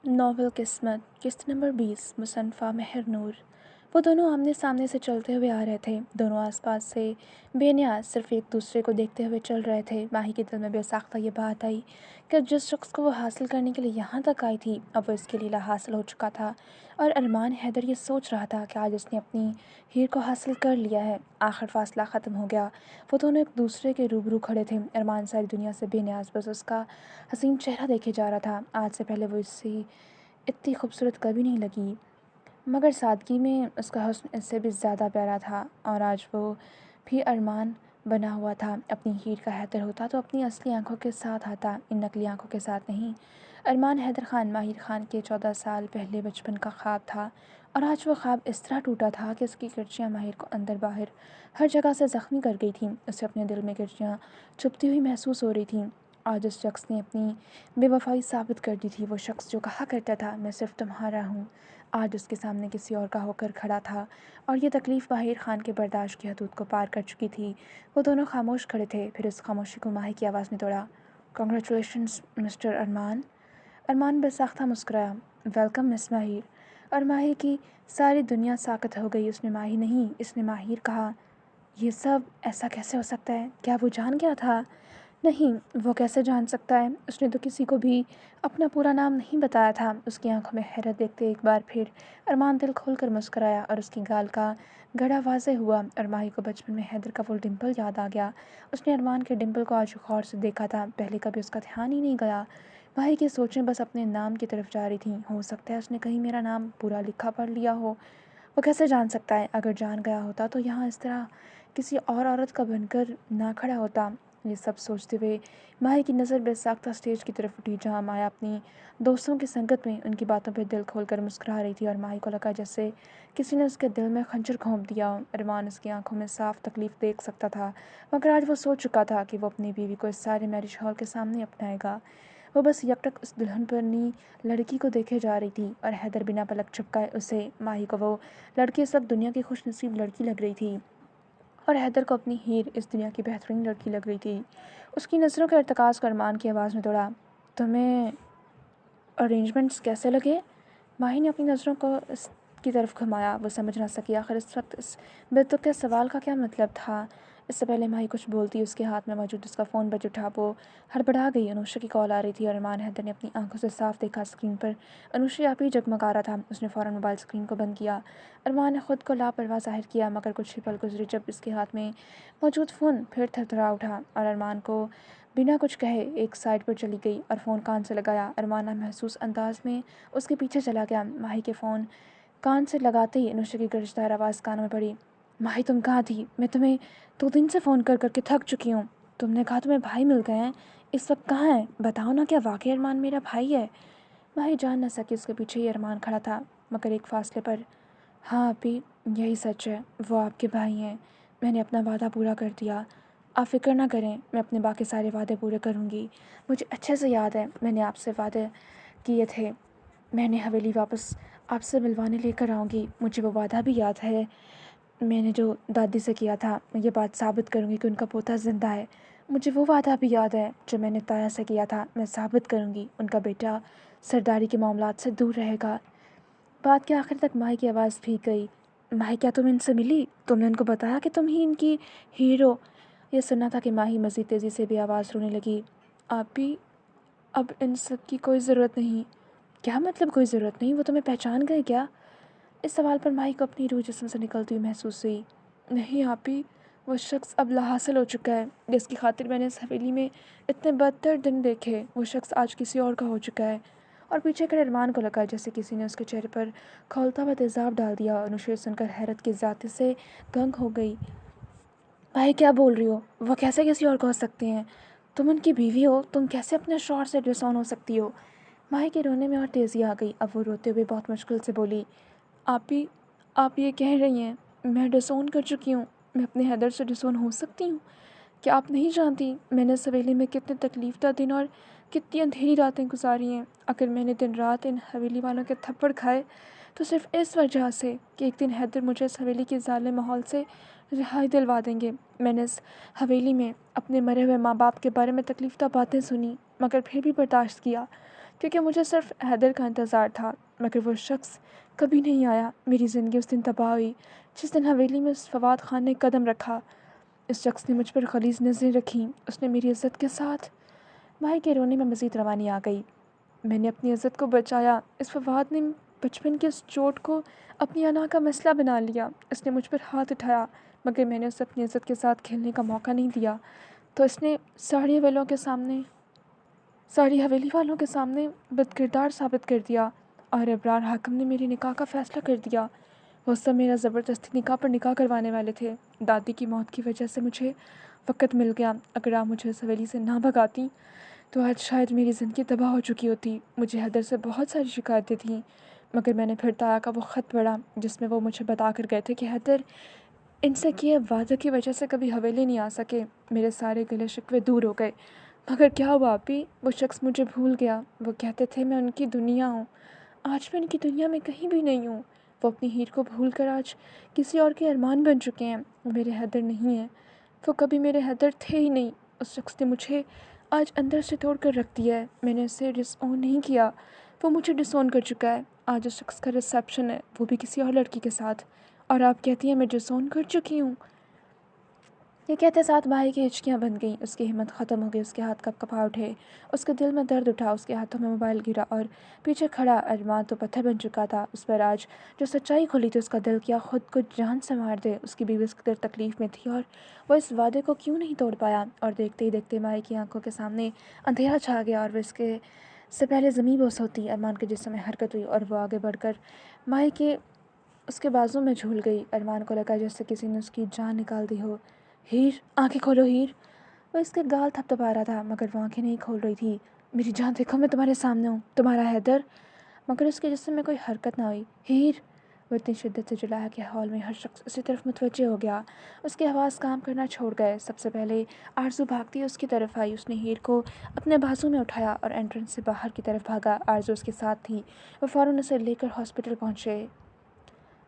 Novel قسمت قسط number 20 مصنفہ مہر نور۔ وہ دونوں آمنے سامنے سے چلتے ہوئے آ رہے تھے۔ دونوں آس پاس سے بے نیاز صرف ایک دوسرے کو دیکھتے ہوئے چل رہے تھے۔ ماہی کے دل میں بے ساختہ یہ بات آئی کہ جس شخص کو وہ حاصل کرنے کے لیے یہاں تک آئی تھی اب وہ اس کے لیے حاصل ہو چکا تھا، اور ارمان حیدر یہ سوچ رہا تھا کہ آج اس نے اپنی ہیر کو حاصل کر لیا ہے۔ آخر فاصلہ ختم ہو گیا۔ وہ دونوں ایک دوسرے کے روبرو کھڑے تھے۔ ارمان ساری دنیا سے بے نیاز بس اس کا حسین چہرہ دیکھے جا رہا تھا۔ آج سے پہلے وہ اسی اتنی خوبصورت کبھی نہیں لگی، مگر سادگی میں اس کا حسن اس سے بھی زیادہ پیارا تھا، اور آج وہ بھی ارمان بنا ہوا تھا۔ اپنی ہیر کا حیدر ہوتا تو اپنی اصلی آنکھوں کے ساتھ آتا، ان نقلی آنکھوں کے ساتھ نہیں۔ ارمان حیدر خان ماہر خان کے 14 سال پہلے بچپن کا خواب تھا، اور آج وہ خواب اس طرح ٹوٹا تھا کہ اس کی کرچیاں ماہر کو اندر باہر ہر جگہ سے زخمی کر گئی تھیں۔ اسے اپنے دل میں کرچیاں چبھتی ہوئی محسوس ہو رہی تھیں۔ آج اس شخص نے اپنی بے وفائی ثابت کر دی تھی۔ وہ شخص جو کہا کرتا تھا میں صرف تمہارا ہوں، آج اس کے سامنے کسی اور کا ہو کر کھڑا تھا، اور یہ تکلیف ماہر خان کے برداشت کی حدود کو پار کر چکی تھی۔ وہ دونوں خاموش کھڑے تھے، پھر اس خاموشی کو ماہی کی آواز نے توڑا۔ کنگریچولیشنز مسٹر ارمان۔ ارمان بے ساختہ مسکرایا۔ ویلکم مس ماہر۔ اور ماہی کی ساری دنیا ساکت ہو گئی۔ اس نے ماہی نہیں، اس نے ماہر کہا۔ یہ سب ایسا کیسے ہو سکتا ہے؟ کیا وہ جان گیا تھا؟ نہیں، وہ کیسے جان سکتا ہے؟ اس نے تو کسی کو بھی اپنا پورا نام نہیں بتایا تھا۔ اس کی آنکھوں میں حیرت دیکھتے ایک بار پھر ارمان دل کھول کر مسکرایا، اور اس کی گال کا گڑھا واضح ہوا، اور ماہی کو بچپن میں حیدر کا وہ ڈمپل یاد آ گیا۔ اس نے ارمان کے ڈمپل کو آج غور سے دیکھا تھا، پہلے کبھی اس کا دھیان ہی نہیں گیا۔ ماہی کی سوچیں بس اپنے نام کی طرف جا رہی تھیں۔ ہو سکتا ہے اس نے کہیں میرا نام پورا لکھا پڑھ لیا ہو۔ وہ کیسے جان سکتا ہے؟ اگر جان گیا ہوتا تو یہاں اس طرح کسی اور عورت کا بن کر نہ کھڑا ہوتا۔ یہ سب سوچتے ہوئے ماہی کی نظر بے ساختہ اسٹیج کی طرف اٹھی، جہاں مایا اپنی دوستوں کی سنگت میں ان کی باتوں پہ دل کھول کر مسکرا رہی تھی، اور ماہی کو لگا جیسے کسی نے اس کے دل میں خنجر گھونپ دیا ہو۔ ارمان اس کی آنکھوں میں صاف تکلیف دیکھ سکتا تھا، مگر آج وہ سوچ چکا تھا کہ وہ اپنی بیوی کو اس سارے میرج ہال کے سامنے اپنائے گا۔ وہ بس یکٹک اس دلہن پرنی لڑکی کو دیکھے جا رہی تھی، اور حیدر بنا پلک جھپکائے اسے۔ ماہی کو وہ لڑکی اس وقت دنیا کی خوش نصیب لڑکی لگ رہی تھی، اور حیدر کو اپنی ہیر اس دنیا کی بہترین لڑکی لگ رہی تھی۔ اس کی نظروں کے ارتکاز کو ارمان کی آواز میں توڑا۔ تمہیں ارینجمنٹس کیسے لگے؟ ماہی نے اپنی نظروں کو اس کی طرف گھمایا۔ وہ سمجھ نہ سکی آخر اس وقت اس بے تک کے سوال کا کیا مطلب تھا۔ اس سے پہلے ماہی کچھ بولتی اس کے ہاتھ میں موجود اس کا فون بج اٹھا۔ وہ ہڑبڑا گئی۔ انوشا کی کال آ رہی تھی، اور ارمان حیدر نے اپنی آنکھوں سے صاف دیکھا اسکرین پر انوشا آپ ہی جگمگا رہا تھا۔ اس نے فوراً موبائل اسکرین کو بند کیا۔ ارمان نے خود کو لاپرواہ ظاہر کیا، مگر کچھ ہی پل گزری جب اس کے ہاتھ میں موجود فون پھر تھرتھرا اٹھا، اور ارمان کو بنا کچھ کہے ایک سائڈ پر چلی گئی اور فون کان سے لگایا۔ ارمان محسوس انداز میں اس کے پیچھے چلا گیا۔ ماہی کے فون کان سے لگاتے ہی انوشا کی گرجدار آواز کانوں میں پڑی۔ ماہی تم کہاں تھی؟ میں تمہیں 2 دن سے فون کر کر کے تھک چکی ہوں۔ تم نے کہا تمہیں بھائی مل گئے ہیں، اس وقت کہاں ہیں؟ بتاؤ نا، کیا واقعی ارمان میرا بھائی ہے؟ ماہی جان نہ سکی اس کے پیچھے ہی ارمان کھڑا تھا، مگر ایک فاصلے پر۔ ہاں آپی، یہی سچ ہے، وہ آپ کے بھائی ہیں۔ میں نے اپنا وعدہ پورا کر دیا، آپ فکر نہ کریں، میں اپنے باقی سارے وعدے پورے کروں گی۔ مجھے اچھے سے یاد ہے میں نے آپ سے وعدے کیے تھے، میں نے حویلی واپس آپ سے ملوانے لے کر آؤں گی۔ مجھے وہ وعدہ بھی یاد ہے میں نے جو دادی سے کیا تھا، میں یہ بات ثابت کروں گی کہ ان کا پوتا زندہ ہے۔ مجھے وہ وعدہ بھی یاد ہے جو میں نے تایا سے کیا تھا، میں ثابت کروں گی ان کا بیٹا سرداری کے معاملات سے دور رہے گا۔ بات کے آخر تک ماہی کی آواز بھیگ گئی۔ ماہی کیا تم ان سے ملی؟ تم نے ان کو بتایا کہ تم ہی ان کی ہیرو؟ یہ سننا تھا کہ ماہی مزید تیزی سے بھی آواز رونے لگی۔ آپی، اب ان سب کی کوئی ضرورت نہیں۔ کیا مطلب کوئی ضرورت نہیں؟ وہ تمہیں پہچان گئے کیا؟ اس سوال پر ماہی کو اپنی روح جسم سے نکلتی ہوئی محسوس ہوئی۔ نہیں آپی، وہ شخص اب لاحاصل ہو چکا ہے جس کی خاطر میں نے اس حویلی میں اتنے بدتر دن دیکھے، وہ شخص آج کسی اور کا ہو چکا ہے۔ اور پیچھے کھڑے ارمان کو لگا جیسے کسی نے اس کے چہرے پر کھولتا ہوا تیزاب ڈال دیا۔ انوشا سن کر حیرت کی ذاتی سے دنگ ہو گئی۔ بھائی کیا بول رہی ہو؟ وہ کیسے کسی اور کو ہو سکتے ہیں؟ تم ان کی بیوی ہو، تم کیسے اپنے شوہر سے ڈسون ہو سکتی ہو؟ ماہی کے رونے میں اور تیزی آ گئی۔ اب وہ روتے ہوئے بہت مشکل سے بولی۔ آپی، آپ یہ کہہ رہی ہیں میں ڈسون کر چکی ہوں؟ میں اپنے حیدر سے ڈسون ہو سکتی ہوں؟ کیا آپ نہیں جانتی میں نے اس حویلی میں کتنے تکلیف دہ دن اور کتنی اندھیری راتیں گزاری ہیں؟ اگر میں نے دن رات ان حویلی والوں کے تھپڑ کھائے تو صرف اس وجہ سے کہ ایک دن حیدر مجھے اس حویلی کے ظالم ماحول سے رہائی دلوا دیں گے۔ میں نے اس حویلی میں اپنے مرے ہوئے ماں باپ کے بارے میں تکلیف دہ باتیں سنی، مگر پھر بھی برداشت کیا، کیونکہ مجھے صرف حیدر کا انتظار تھا، مگر وہ شخص کبھی نہیں آیا۔ میری زندگی اس دن تباہ ہوئی جس دن حویلی میں فواد خان نے قدم رکھا۔ اس شخص نے مجھ پر غلیظ نظریں رکھیں، اس نے میری عزت کے ساتھ بھائی کے رونے میں مزید روانی آ گئی۔ میں نے اپنی عزت کو بچایا، اس فواد نے بچپن کی اس چوٹ کو اپنی انا کا مسئلہ بنا لیا۔ اس نے مجھ پر ہاتھ اٹھایا، مگر میں نے اسے اپنی عزت کے ساتھ کھیلنے کا موقع نہیں دیا، تو اس نے ساری حویلی والوں کے سامنے بد کردار ثابت کر دیا اور ابرار حاکم نے میری نکاح کا فیصلہ کر دیا۔ وہ سب میرا زبردستی نکاح پر نکاح کروانے والے تھے۔ دادی کی موت کی وجہ سے مجھے وقت مل گیا۔ اگر آپ مجھے اس حویلی سے نہ بھگاتی تو آج شاید میری زندگی تباہ ہو چکی ہوتی۔ مجھے حیدر سے بہت ساری شکایتیں تھیں، مگر میں نے پھر تایا کا وہ خط پڑھا جس میں وہ مجھے بتا کر گئے تھے کہ حیدر ان سے کیے وعدے کی وجہ سے کبھی حویلی نہیں آ سکے۔ میرے سارے گلے شکوے دور ہو گئے، مگر کیا ہوا آپی؟ وہ شخص مجھے بھول گیا۔ وہ کہتے تھے میں ان کی دنیا ہوں، آج میں ان کی دنیا میں کہیں بھی نہیں ہوں۔ وہ اپنی ہیر کو بھول کر آج کسی اور کے ارمان بن چکے ہیں۔ وہ میرے حیدر نہیں ہیں، وہ کبھی میرے حیدر تھے ہی نہیں۔ اس شخص نے مجھے آج اندر سے توڑ کر رکھ دیا ہے۔ میں نے اسے ڈس اون نہیں کیا، وہ مجھے ڈس اون کر چکا ہے۔ آج اس شخص کا ریسیپشن ہے، وہ بھی کسی اور لڑکی کے ساتھ، اور آپ کہتی ہیں میں ڈس اون کر چکی ہوں؟ یہ کہتے ساتھ بھائی کی ہچکیاں بن گئیں، اس کی ہمت ختم ہو گئی، اس کے ہاتھ کپ کپا اٹھے، اس کے دل میں درد اٹھا، اس کے ہاتھوں میں موبائل گرا اور پیچھے کھڑا ارمان تو پتھر بن چکا تھا۔ اس پر آج جو سچائی کھلی تھی، اس کا دل کیا خود کو جان سے مار دے۔ اس کی بیوی اس قدر تکلیف میں تھی اور وہ اس وعدے کو کیوں نہیں توڑ پایا؟ اور دیکھتے ہی دیکھتے مائی کی آنکھوں کے سامنے اندھیرا چھا گیا اور وہ اس کے سے پہلے زمین بوس ہوتی۔ ارمان کے جسم میں حرکت ہوئی اور وہ آگے بڑھ کر مائی کے اس کے بازو میں جھول گئی۔ ارمان کو لگا جیسے کسی نے اس کی جان نکال دی ہو۔ ہیر، آنکھیں کھولو ہیر! وہ اس کے گال تھپ تھپا رہا تھا، مگر وہ آنکھیں نہیں کھول رہی تھی۔ میری جان دیکھو، میں تمہارے سامنے ہوں، تمہارا حیدر! مگر اس کے جسم میں کوئی حرکت نہ ہوئی۔ ہیر! وہ اتنی شدت سے چلایا کہ ہال میں ہر شخص اسی طرف متوجہ ہو گیا۔ اس کے حواس کام کرنا چھوڑ گئے۔ سب سے پہلے آرزو بھاگتی اس کی طرف آئی۔ اس نے ہیر کو اپنے بازو میں اٹھایا اور انٹرنس سے باہر کی طرف بھاگا۔ آرزو اس کے ساتھ تھی۔ وہ فوراً اسے لے کر ہاسپٹل پہنچے۔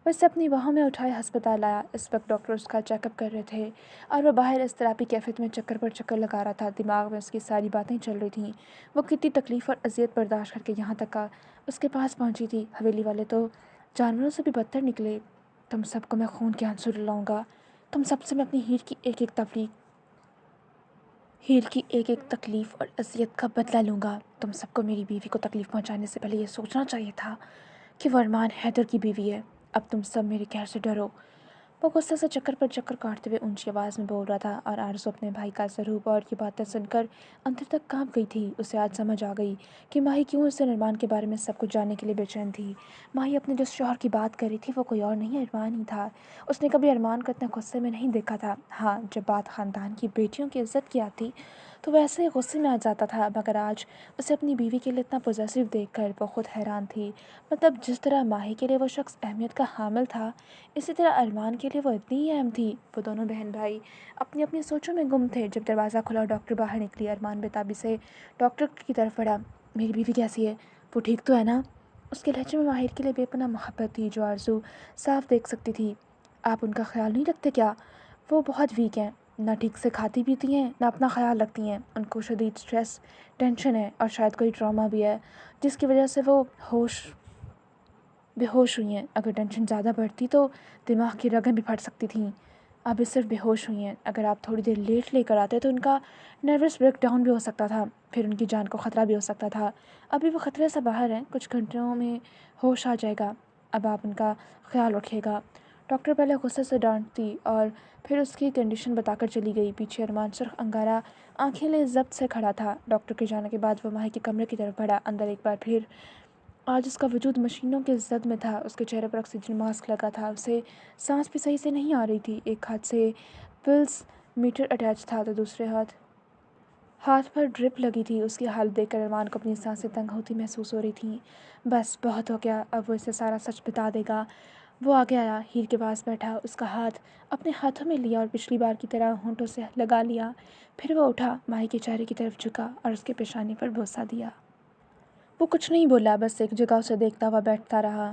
وہ اسے اپنی باہوں میں اٹھائے ہسپتال آیا۔ اس وقت ڈاکٹر اس کا چیک اپ کر رہے تھے اور وہ باہر اضطرابی کیفیت میں چکر پر چکر لگا رہا تھا۔ دماغ میں اس کی ساری باتیں چل رہی تھیں۔ وہ کتنی تکلیف اور اذیت برداشت کر کے یہاں تک اس کے پاس پہنچی تھی۔ حویلی والے تو جانوروں سے بھی بدتر نکلے۔ تم سب کو میں خون کے آنسو رلاؤں گا، تم سب سے میں اپنی ہیر کی ایک ایک تکلیف اور اذیت کا بدلہ لوں گا۔ تم سب کو میری بیوی کو تکلیف پہنچانے سے پہلے یہ سوچنا چاہیے تھا کہ وہ ارمان حیدر کی بیوی ہے۔ اب تم سب میرے قہر سے ڈرو۔ وہ غصے سے چکر پر چکر کاٹتے ہوئے اونچی آواز میں بول رہا تھا اور آرزو اپنے بھائی کا ضروب اور یہ باتیں سن کر اندر تک کانپ گئی تھی۔ اسے آج سمجھ آ گئی کہ ماہی کیوں اس دن ارمان کے بارے میں سب کچھ جاننے کے لیے بے چین تھی۔ ماہی اپنے جس شوہر کی بات کر رہی تھی وہ کوئی اور نہیں، ارمان ہی تھا۔ اس نے کبھی ارمان کو اتنے غصے میں نہیں دیکھا تھا۔ ہاں، جب بات خاندان کی بیٹیوں کی عزت کی آتی تو وہ ایسے ہی غصے میں آ جاتا تھا، مگر آج اسے اپنی بیوی کے لیے اتنا پوزیسو دیکھ کر وہ خود حیران تھی۔ مطلب جس طرح ماہی کے لیے وہ شخص اہمیت کا حامل تھا، اسی طرح ارمان کے لیے وہ اتنی ہی اہم تھی۔ وہ دونوں بہن بھائی اپنی اپنی سوچوں میں گم تھے۔ جب دروازہ کھلا اور ڈاکٹر باہر نکلی، ارمان بےتابی سے ڈاکٹر کی طرف بڑھا۔ میری بیوی کیسی ہے؟ وہ ٹھیک تو ہے نا؟ اس کے لہجے میں ماہر کے لیے بے پناہ محبت تھی جو آرزو صاف دیکھ سکتی تھی۔ آپ ان کا خیال نہیں رکھتے کیا؟ وہ بہت ویک ہیں، نہ ٹھیک سے کھاتی پیتی ہیں نہ اپنا خیال رکھتی ہیں۔ ان کو شدید سٹریس، ٹینشن ہے اور شاید کوئی ٹراما بھی ہے جس کی وجہ سے وہ بے ہوش ہوئی ہیں۔ اگر ٹینشن زیادہ بڑھتی تو دماغ کی رگیں بھی پھٹ سکتی تھیں۔ ابھی صرف بے ہوش ہوئی ہیں۔ اگر آپ تھوڑی دیر لیٹ لے کر آتے تو ان کا نروس بریک ڈاؤن بھی ہو سکتا تھا، پھر ان کی جان کو خطرہ بھی ہو سکتا تھا۔ ابھی وہ خطرے سے باہر ہیں، کچھ گھنٹوں میں ہوش آ جائے گا۔ اب آپ ان کا خیال رکھیے گا۔ ڈاکٹر پہلے غصے سے ڈانٹتی اور پھر اس کی کنڈیشن بتا کر چلی گئی۔ پیچھے ارمان سرخ انگارہ آنکھیں لے ضبط سے کھڑا تھا۔ ڈاکٹر کے جانے کے بعد وہ ماہی کے کمرے کی طرف بڑھا۔ اندر ایک بار پھر آج اس کا وجود مشینوں کے زد میں تھا۔ اس کے چہرے پر آکسیجن ماسک لگا تھا، اسے سانس بھی صحیح سے نہیں آ رہی تھی۔ ایک ہاتھ سے پلس میٹر اٹیچ تھا تو دوسرے ہاتھ پر ڈرپ لگی تھی۔ اس کی حالت دیکھ کر ارمان کو اپنی سانسیں تنگ ہوتی محسوس ہو رہی تھیں۔ بس بہت ہو گیا، اب وہ اسے سارا سچ بتا دے گا۔ وہ آگے آیا، ہیر کے پاس بیٹھا، اس کا ہاتھ اپنے ہاتھوں میں لیا اور پچھلی بار کی طرح ہونٹوں سے لگا لیا۔ پھر وہ اٹھا، ماہی کے چہرے کی طرف جھکا اور اس کے پیشانی پر بوسہ دیا۔ وہ کچھ نہیں بولا، بس ایک جگہ اسے دیکھتا ہوا بیٹھتا رہا۔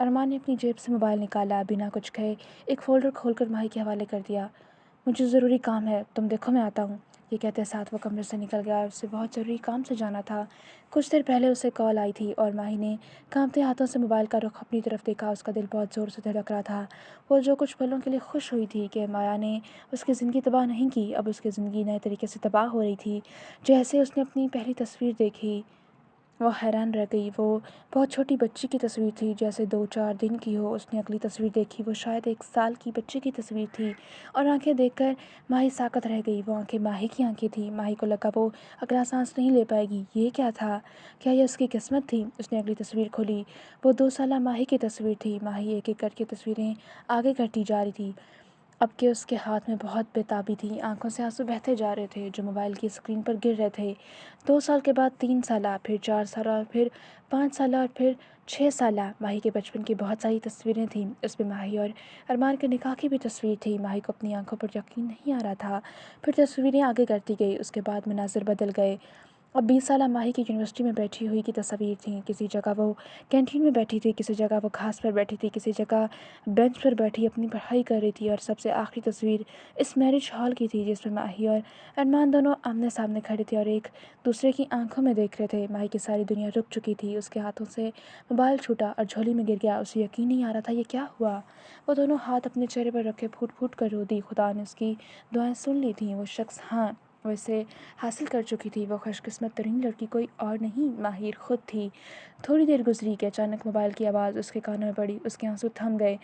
ارمان نے اپنی جیب سے موبائل نکالا، بنا کچھ کہے ایک فولڈر کھول کر ماہی کے حوالے کر دیا۔ مجھے ضروری کام ہے، تم دیکھو میں آتا ہوں۔ یہ کہتے ساتھ وہ کمرے سے نکل گیا اور اسے بہت ضروری کام سے جانا تھا۔ کچھ دیر پہلے اسے کال آئی تھی اور ماہی نے کانپتے ہاتھوں سے موبائل کا رخ اپنی طرف دیکھا۔ اس کا دل بہت زور سے دھڑک رہا تھا۔ وہ جو کچھ پلوں کے لیے خوش ہوئی تھی کہ مایا نے اس کی زندگی تباہ نہیں کی، اب اس کی زندگی نئے طریقے سے تباہ ہو رہی تھی۔ جیسے اس نے اپنی پہلی تصویر دیکھی وہ حیران رہ گئی۔ وہ بہت چھوٹی بچی کی تصویر تھی، جیسے 2-4 دن کی ہو۔ اس نے اگلی تصویر دیکھی، وہ شاید 1 سال کی بچی کی تصویر تھی، اور آنکھیں دیکھ کر ماہی ساکت رہ گئی۔ وہ آنکھیں ماہی کی آنکھیں تھیں۔ ماہی کو لگا وہ اگلا سانس نہیں لے پائے گی۔ یہ کیا تھا؟ کیا یہ اس کی قسمت تھی؟ اس نے اگلی تصویر کھولی، وہ 2 سالہ ماہی کی تصویر تھی۔ ماہی ایک ایک کر کے تصویریں آگے کرتی جا رہی تھی، اب کہ اس کے ہاتھ میں بہت بے تابی تھی۔ آنکھوں سے آنسو بہتے جا رہے تھے جو موبائل کی اسکرین پر گر رہے تھے۔ 2 سال کے بعد 3 سالہ، پھر 4 سالہ، پھر 5 سالہ اور پھر 6 سالہ۔ ماہی کے بچپن کی بہت ساری تصویریں تھیں۔ اس میں ماہی اور ارمان کے نکاح کی بھی تصویر تھی۔ ماہی کو اپنی آنکھوں پر یقین نہیں آ رہا تھا۔ پھر تصویریں آگے کرتی گئی، اس کے بعد مناظر بدل گئے۔ اب 20 سالہ ماہی کی یونیورسٹی میں بیٹھی ہوئی کی تصاویر تھیں۔ کسی جگہ وہ کینٹین میں بیٹھی تھی، کسی جگہ وہ گھاس پر بیٹھی تھی، کسی جگہ بینچ پر بیٹھی اپنی پڑھائی کر رہی تھی، اور سب سے آخری تصویر اس میرج ہال کی تھی جس میں ماہی اور ارمان دونوں آمنے سامنے کھڑے تھے اور ایک دوسرے کی آنکھوں میں دیکھ رہے تھے۔ ماہی کی ساری دنیا رک چکی تھی۔ اس کے ہاتھوں سے موبائل چھوٹا اور جھولی میں گر گیا۔ اسے یقین نہیں آ رہا تھا یہ کیا ہوا۔ وہ دونوں ہاتھ اپنے چہرے پر رکھے پھوٹ پھوٹ کر رو دی۔ خدا نے اس کی دعائیں سن لی تھیں۔ وہ شخص، ہاں، وہ اسے حاصل کر چکی تھی۔ وہ خوش قسمت ترین لڑکی کوئی اور نہیں، ماہر خود تھی۔ تھوڑی دیر گزری کہ اچانک موبائل کی آواز اس کے کانوں میں پڑی۔ اس کے آنسو تھم گئے۔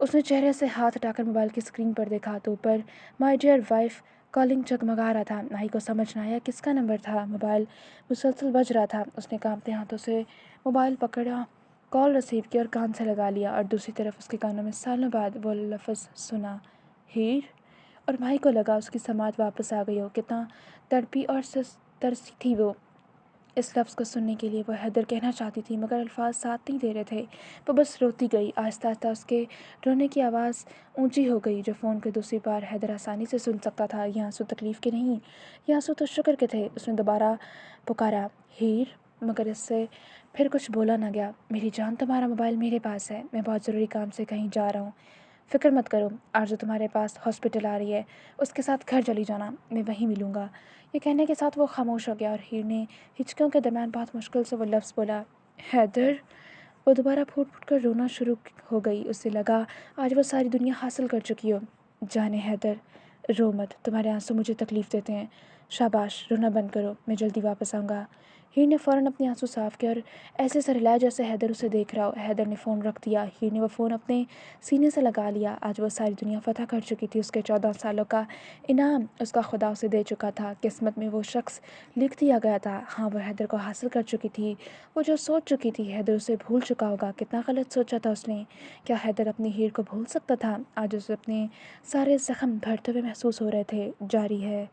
اس نے چہرے سے ہاتھ ہٹا کر موبائل کی اسکرین پر دیکھا تو اوپر مائی ڈیئر وائف کالنگ جگمگا رہا تھا۔ ماہی کو سمجھ نہ آیا کس کا نمبر تھا۔ موبائل مسلسل بج رہا تھا۔ اس نے کانپتے ہاتھوں سے موبائل پکڑا، کال ریسیو کی اور کان سے لگا لیا، اور دوسری طرف اس کے کانوں میں سالوں بعد وہ لفظ سنا، ہیر۔ اور ماہی کو لگا اس کی سماعت واپس آ گئی ہو۔ کتنا تڑپی اور ترسی تھی وہ اس لفظ کو سننے کے لیے۔ وہ حیدر کہنا چاہتی تھی مگر الفاظ ساتھ نہیں دے رہے تھے۔ وہ بس روتی گئی۔ آہستہ آہستہ اس کے رونے کی آواز اونچی ہو گئی جو فون کے دوسری پار حیدر آسانی سے سن سکتا تھا۔ یہ آنسو تکلیف کے نہیں، یہ آنسو تو شکر کے تھے۔ اس نے دوبارہ پکارا، ہیر، مگر اس سے پھر کچھ بولا نہ گیا۔ میری جان، تمہارا موبائل میرے پاس ہے، میں بہت ضروری کام سے کہیں جا رہا ہوں، فکر مت کرو۔ آرزو تمہارے پاس ہاسپٹل آ رہی ہے، اس کے ساتھ گھر چلی جانا، میں وہیں ملوں گا۔ یہ کہنے کے ساتھ وہ خاموش ہو گیا، اور ہیر نے ہچکیوں کے درمیان بہت مشکل سے وہ لفظ بولا، حیدر۔ وہ دوبارہ پھوٹ پھوٹ کر رونا شروع ہو گئی۔ اسے لگا آج وہ ساری دنیا حاصل کر چکی ہو۔ جانے حیدر، رو مت، تمہارے آنسو مجھے تکلیف دیتے ہیں۔ شاباش، رونا بند کرو، میں جلدی واپس آؤں گا۔ ہیر نے فوراً اپنے آنسو صاف کیا اور ایسے سر ہلایا جیسے حیدر اسے دیکھ رہا ہو۔ حیدر نے فون رکھ دیا۔ ہیر نے وہ فون اپنے سینے سے لگا لیا۔ آج وہ ساری دنیا فتح کر چکی تھی۔ اس کے 14 سالوں کا انعام اس کا خدا اسے دے چکا تھا۔ قسمت میں وہ شخص لکھ دیا گیا تھا۔ ہاں، وہ حیدر کو حاصل کر چکی تھی۔ وہ جو سوچ چکی تھی حیدر اسے بھول چکا ہوگا۔ کتنا غلط سوچا تھا اس نے۔ کیا حیدر اپنی ہیر کو بھول سکتا تھا؟ آج اسے اپنے سارے زخم بھرتے ہوئے محسوس ہو رہے تھے۔ جاری ہے۔